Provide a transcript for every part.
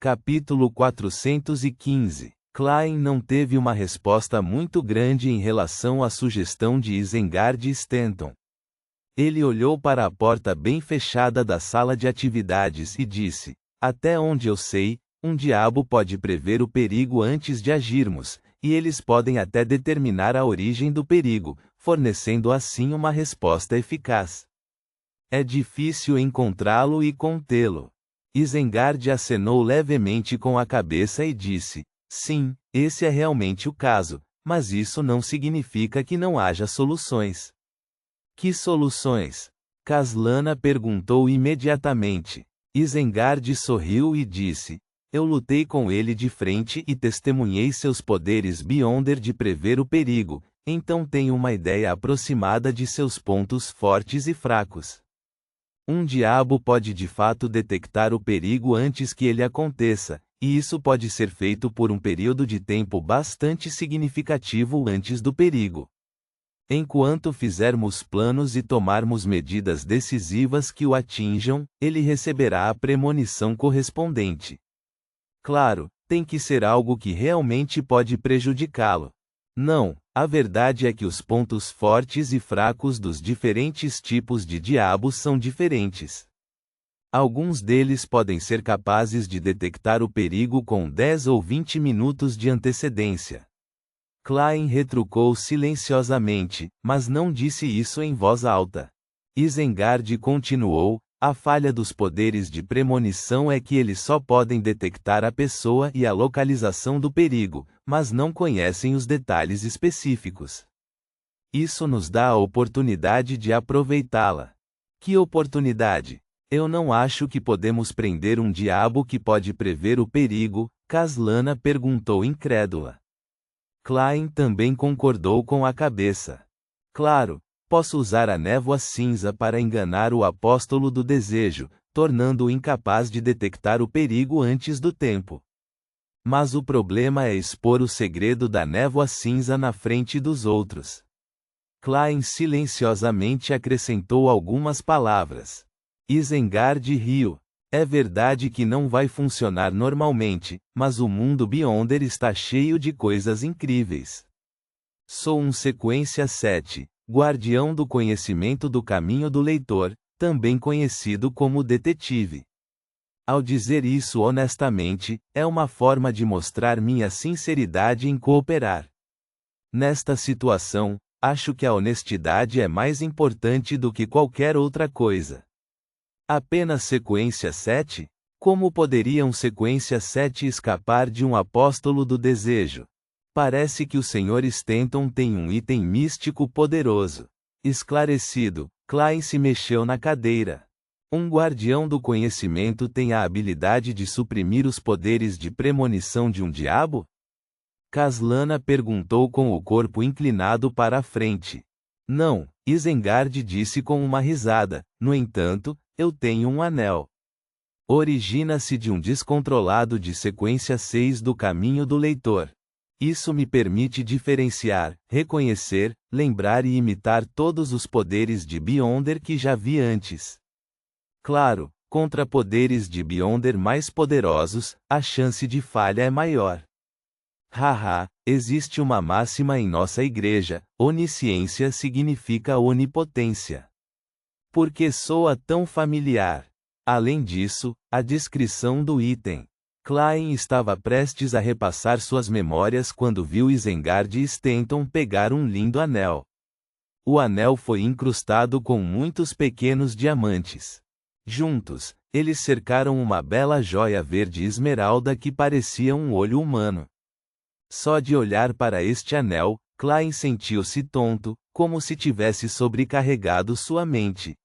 Capítulo 415. Klein não teve uma resposta muito grande em relação à sugestão de Isengard Stanton. Ele olhou para a porta bem fechada da sala de atividades e disse: até onde eu sei, um diabo pode prever o perigo antes de agirmos, e eles podem até determinar a origem do perigo, fornecendo assim uma resposta eficaz. É difícil encontrá-lo e contê-lo. Isengard acenou levemente com a cabeça e disse: sim, esse é realmente o caso, mas isso não significa que não haja soluções. Que soluções? Kaslana perguntou imediatamente. Isengard sorriu e disse: eu lutei com ele de frente e testemunhei seus poderes Beyonder de prever o perigo, então tenho uma ideia aproximada de seus pontos fortes e fracos. Um diabo pode de fato detectar o perigo antes que ele aconteça, e isso pode ser feito por um período de tempo bastante significativo antes do perigo. Enquanto fizermos planos e tomarmos medidas decisivas que o atinjam, ele receberá a premonição correspondente. Claro, tem que ser algo que realmente pode prejudicá-lo. Não, a verdade é que os pontos fortes e fracos dos diferentes tipos de diabos são diferentes. Alguns deles podem ser capazes de detectar o perigo com 10 ou 20 minutos de antecedência. Klein retrucou silenciosamente, mas não disse isso em voz alta. Isengard continuou: a falha dos poderes de premonição é que eles só podem detectar a pessoa e a localização do perigo, mas não conhecem os detalhes específicos. Isso nos dá a oportunidade de aproveitá-la. Que oportunidade? Eu não acho que podemos prender um diabo que pode prever o perigo, Kaslana perguntou incrédula. Klein também concordou com a cabeça. Claro, posso usar a névoa cinza para enganar o apóstolo do desejo, tornando-o incapaz de detectar o perigo antes do tempo. Mas o problema é expor o segredo da névoa cinza na frente dos outros. Klein silenciosamente acrescentou algumas palavras. Isengard riu. É verdade que não vai funcionar normalmente, mas o mundo Beyonder está cheio de coisas incríveis. Sou um sequência 7, guardião do conhecimento do caminho do leitor, também conhecido como detetive. Ao dizer isso honestamente, é uma forma de mostrar minha sinceridade em cooperar. Nesta situação, acho que a honestidade é mais importante do que qualquer outra coisa. Apenas sequência 7? Como poderia um sequência 7 escapar de um apóstolo do desejo? Parece que o Sr. Stanton tem um item místico poderoso. Esclarecido, Klein se mexeu na cadeira. Um guardião do conhecimento tem a habilidade de suprimir os poderes de premonição de um diabo? Kaslana perguntou com o corpo inclinado para a frente. Não, Isengard disse com uma risada. No entanto, eu tenho um anel. Origina-se de um descontrolado de sequência 6 do caminho do leitor. Isso me permite diferenciar, reconhecer, lembrar e imitar todos os poderes de Beyonder que já vi antes. Claro, contra poderes de Beyonder mais poderosos, a chance de falha é maior. Haha, existe uma máxima em nossa igreja: onisciência significa onipotência. Por que soa tão familiar? Além disso, a descrição do item. Klein estava prestes a repassar suas memórias quando viu Isengard Stanton pegar um lindo anel. O anel foi incrustado com muitos pequenos diamantes. Juntos, eles cercaram uma bela joia verde esmeralda que parecia um olho humano. Só de olhar para este anel, Klein sentiu-se tonto, como se tivesse sobrecarregado sua mente.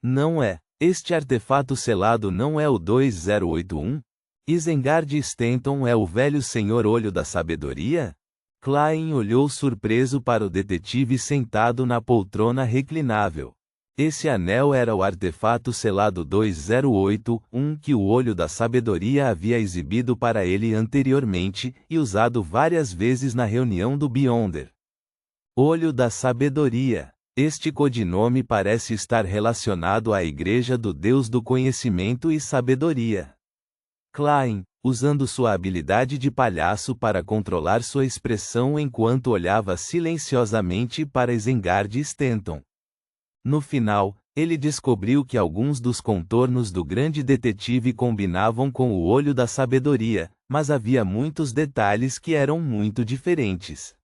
Não é. Este artefato selado não é o 2081? Isengard Stanton é o velho senhor olho da sabedoria? Klein olhou surpreso para o detetive sentado na poltrona reclinável. Esse anel era o artefato selado 2081 que o olho da sabedoria havia exibido para ele anteriormente, e usado várias vezes na reunião do Beyonder. Olho da sabedoria. Este codinome parece estar relacionado à Igreja do Deus do Conhecimento e Sabedoria. Klein, usando sua habilidade de palhaço para controlar sua expressão enquanto olhava silenciosamente para Isengard Stanton. No final, ele descobriu que alguns dos contornos do grande detetive combinavam com o olho da sabedoria, mas havia muitos detalhes que eram muito diferentes.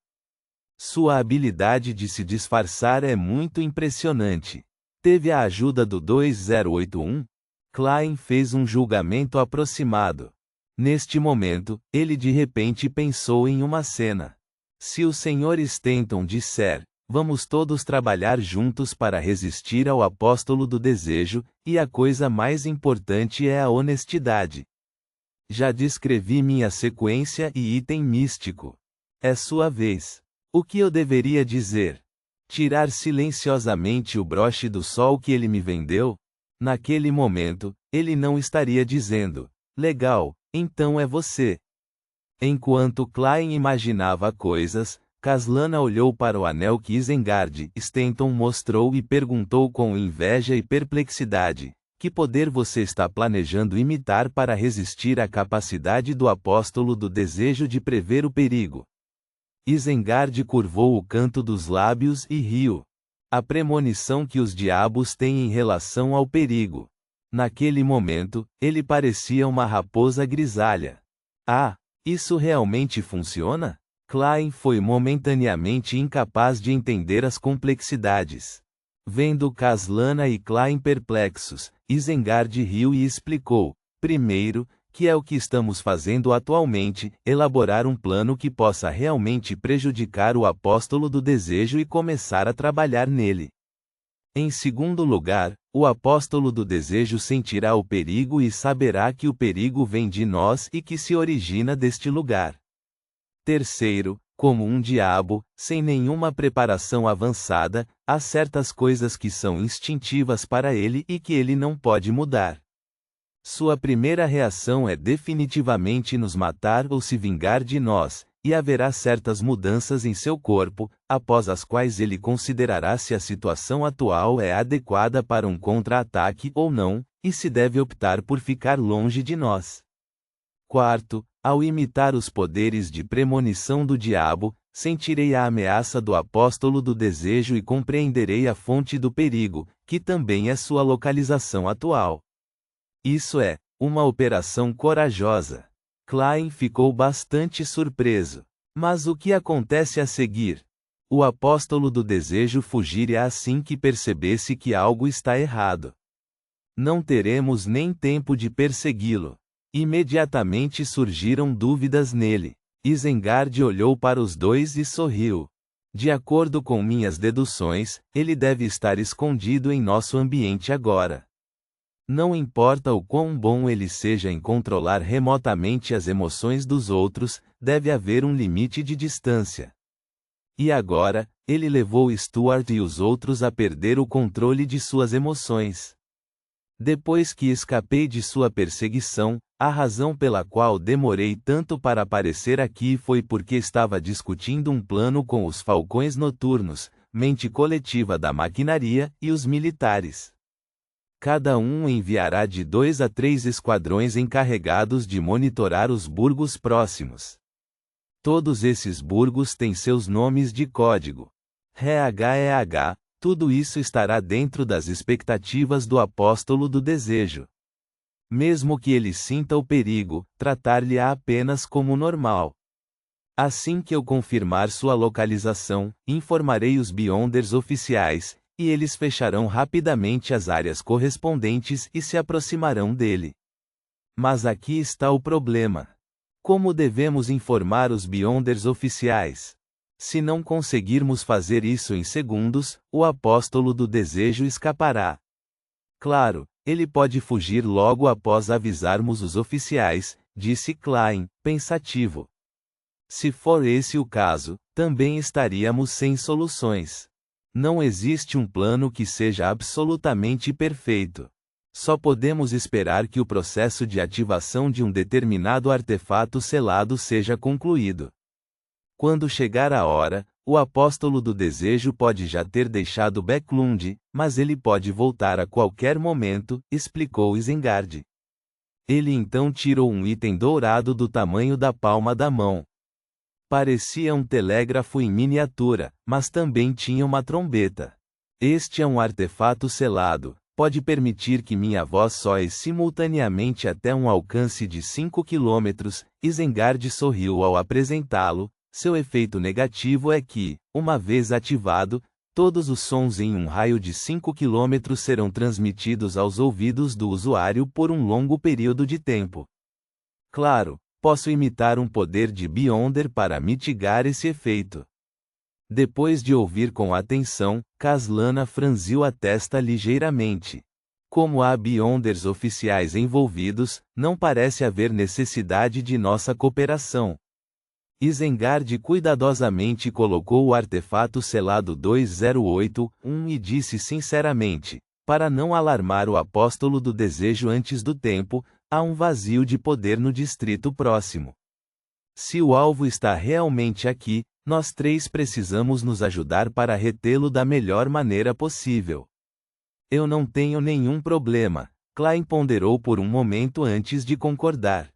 Sua habilidade de se disfarçar é muito impressionante. Teve a ajuda do 2081? Klein fez um julgamento aproximado. Neste momento, ele de repente pensou em uma cena. Se o Sr. Stanton disser, vamos todos trabalhar juntos para resistir ao apóstolo do desejo, e a coisa mais importante é a honestidade. Já descrevi minha sequência e item místico. É sua vez. O que eu deveria dizer? Tirar silenciosamente o broche do sol que ele me vendeu? Naquele momento, ele não estaria dizendo, legal, então é você. Enquanto Klein imaginava coisas, Caslana olhou para o anel que Isengard Stanton mostrou e perguntou com inveja e perplexidade, que poder você está planejando imitar para resistir à capacidade do apóstolo do desejo de prever o perigo? Isengard curvou o canto dos lábios e riu. A premonição que os diabos têm em relação ao perigo. Naquele momento, ele parecia uma raposa grisalha. Ah, isso realmente funciona? Klein foi momentaneamente incapaz de entender as complexidades. Vendo Caslana e Klein perplexos, Isengard riu e explicou, primeiro, que é o que estamos fazendo atualmente, elaborar um plano que possa realmente prejudicar o apóstolo do desejo e começar a trabalhar nele. Em segundo lugar, o apóstolo do desejo sentirá o perigo e saberá que o perigo vem de nós e que se origina deste lugar. Terceiro, como um diabo, sem nenhuma preparação avançada, há certas coisas que são instintivas para ele e que ele não pode mudar. Sua primeira reação é definitivamente nos matar ou se vingar de nós, e haverá certas mudanças em seu corpo, após as quais ele considerará se a situação atual é adequada para um contra-ataque ou não, e se deve optar por ficar longe de nós. Quarto, ao imitar os poderes de premonição do diabo, sentirei a ameaça do apóstolo do desejo e compreenderei a fonte do perigo, que também é sua localização atual. Isso é uma operação corajosa. Klein ficou bastante surpreso. Mas o que acontece a seguir? O apóstolo do desejo fugiria assim que percebesse que algo está errado. Não teremos nem tempo de persegui-lo. Imediatamente surgiram dúvidas nele. Isengard olhou para os dois e sorriu. De acordo com minhas deduções, ele deve estar escondido em nosso ambiente agora. Não importa o quão bom ele seja em controlar remotamente as emoções dos outros, deve haver um limite de distância. E agora, ele levou Stuart e os outros a perder o controle de suas emoções. Depois que escapei de sua perseguição, a razão pela qual demorei tanto para aparecer aqui foi porque estava discutindo um plano com os Falcões Noturnos, mente coletiva da maquinaria, e os militares. Cada um enviará de 2 a 3 esquadrões encarregados de monitorar os burgos próximos. Todos esses burgos têm seus nomes de código. RHEH, tudo isso estará dentro das expectativas do apóstolo do desejo. Mesmo que ele sinta o perigo, tratar-lhe-á apenas como normal. Assim que eu confirmar sua localização, informarei os Beyonders oficiais, e eles fecharão rapidamente as áreas correspondentes e se aproximarão dele. Mas aqui está o problema. Como devemos informar os Beyonders oficiais? Se não conseguirmos fazer isso em segundos, o apóstolo do desejo escapará. Claro, ele pode fugir logo após avisarmos os oficiais, disse Klein, pensativo. Se for esse o caso, também estaríamos sem soluções. Não existe um plano que seja absolutamente perfeito. Só podemos esperar que o processo de ativação de um determinado artefato selado seja concluído. Quando chegar a hora, o apóstolo do desejo pode já ter deixado Backlund, mas ele pode voltar a qualquer momento, explicou Isengard. Ele então tirou um item dourado do tamanho da palma da mão. Parecia um telégrafo em miniatura, mas também tinha uma trombeta. Este é um artefato selado. Pode permitir que minha voz soe simultaneamente até um alcance de 5 km. Isengard sorriu ao apresentá-lo. Seu efeito negativo é que, uma vez ativado, todos os sons em um raio de 5 km serão transmitidos aos ouvidos do usuário por um longo período de tempo. Claro, posso imitar um poder de Beyonder para mitigar esse efeito. Depois de ouvir com atenção, Caslana franziu a testa ligeiramente. Como há Beyonders oficiais envolvidos, não parece haver necessidade de nossa cooperação. Isengard cuidadosamente colocou o artefato selado 2081 e disse sinceramente, para não alarmar o apóstolo do desejo antes do tempo, há um vazio de poder no distrito próximo. Se o alvo está realmente aqui, nós três precisamos nos ajudar para retê-lo da melhor maneira possível. Eu não tenho nenhum problema, Klein ponderou por um momento antes de concordar.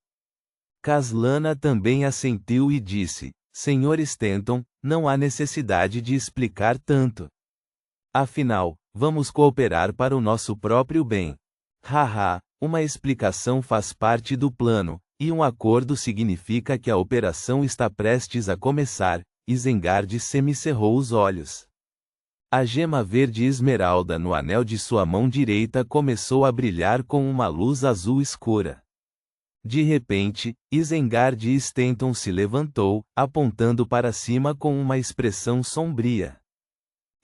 Caslana também assentiu e disse, Sr. Stanton, não há necessidade de explicar tanto. Afinal, vamos cooperar para o nosso próprio bem. Haha, uma explicação faz parte do plano, e um acordo significa que a operação está prestes a começar. Isengard semicerrou os olhos. A gema verde esmeralda no anel de sua mão direita começou a brilhar com uma luz azul escura. De repente, Isengard Stanton se levantou, apontando para cima com uma expressão sombria.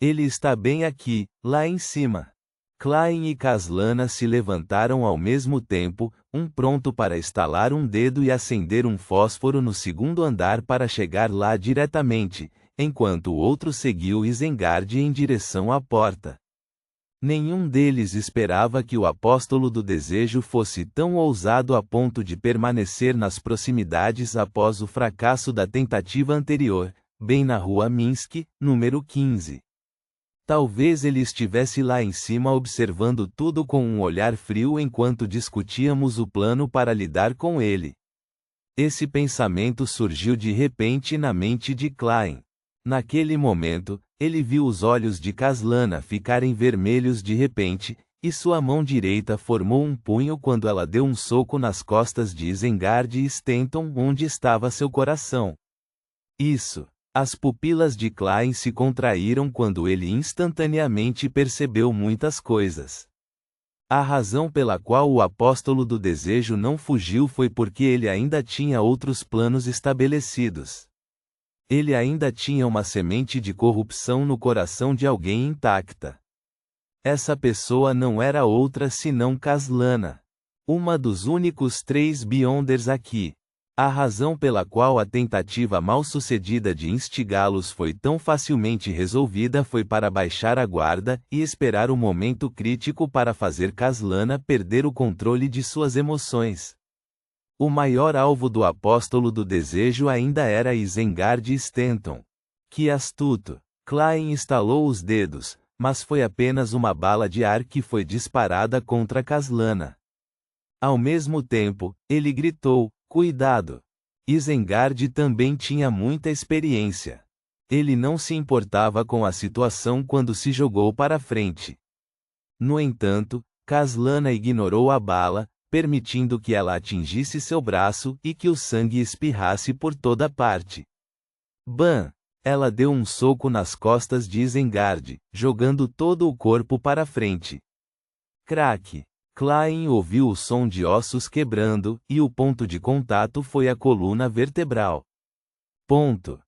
Ele está bem aqui, lá em cima. Klein e Caslana se levantaram ao mesmo tempo, um pronto para estalar um dedo e acender um fósforo no segundo andar para chegar lá diretamente, enquanto o outro seguiu Isengard em direção à porta. Nenhum deles esperava que o apóstolo do desejo fosse tão ousado a ponto de permanecer nas proximidades após o fracasso da tentativa anterior, bem na rua Minsky, número 15. Talvez ele estivesse lá em cima observando tudo com um olhar frio enquanto discutíamos o plano para lidar com ele. Esse pensamento surgiu de repente na mente de Klein. Naquele momento, ele viu os olhos de Caslana ficarem vermelhos de repente, e sua mão direita formou um punho quando ela deu um soco nas costas de Isengard Stanton onde estava seu coração. Isso. As pupilas de Klein se contraíram quando ele instantaneamente percebeu muitas coisas. A razão pela qual o apóstolo do desejo não fugiu foi porque ele ainda tinha outros planos estabelecidos. Ele ainda tinha uma semente de corrupção no coração de alguém intacta. Essa pessoa não era outra senão Caslana. Uma dos únicos 3 Beyonders aqui. A razão pela qual a tentativa mal-sucedida de instigá-los foi tão facilmente resolvida foi para baixar a guarda e esperar o momento crítico para fazer Caslana perder o controle de suas emoções. O maior alvo do apóstolo do desejo ainda era Isengard Stanton. Que astuto! Klein estalou os dedos, mas foi apenas uma bala de ar que foi disparada contra Caslana. Ao mesmo tempo, ele gritou, cuidado! Isengard também tinha muita experiência. Ele não se importava com a situação quando se jogou para frente. No entanto, Caslana ignorou a bala, permitindo que ela atingisse seu braço e que o sangue espirrasse por toda parte. Bam! Ela deu um soco nas costas de Isengard, jogando todo o corpo para frente. Crack! Klein ouviu o som de ossos quebrando, e o ponto de contato foi a coluna vertebral. Ponto.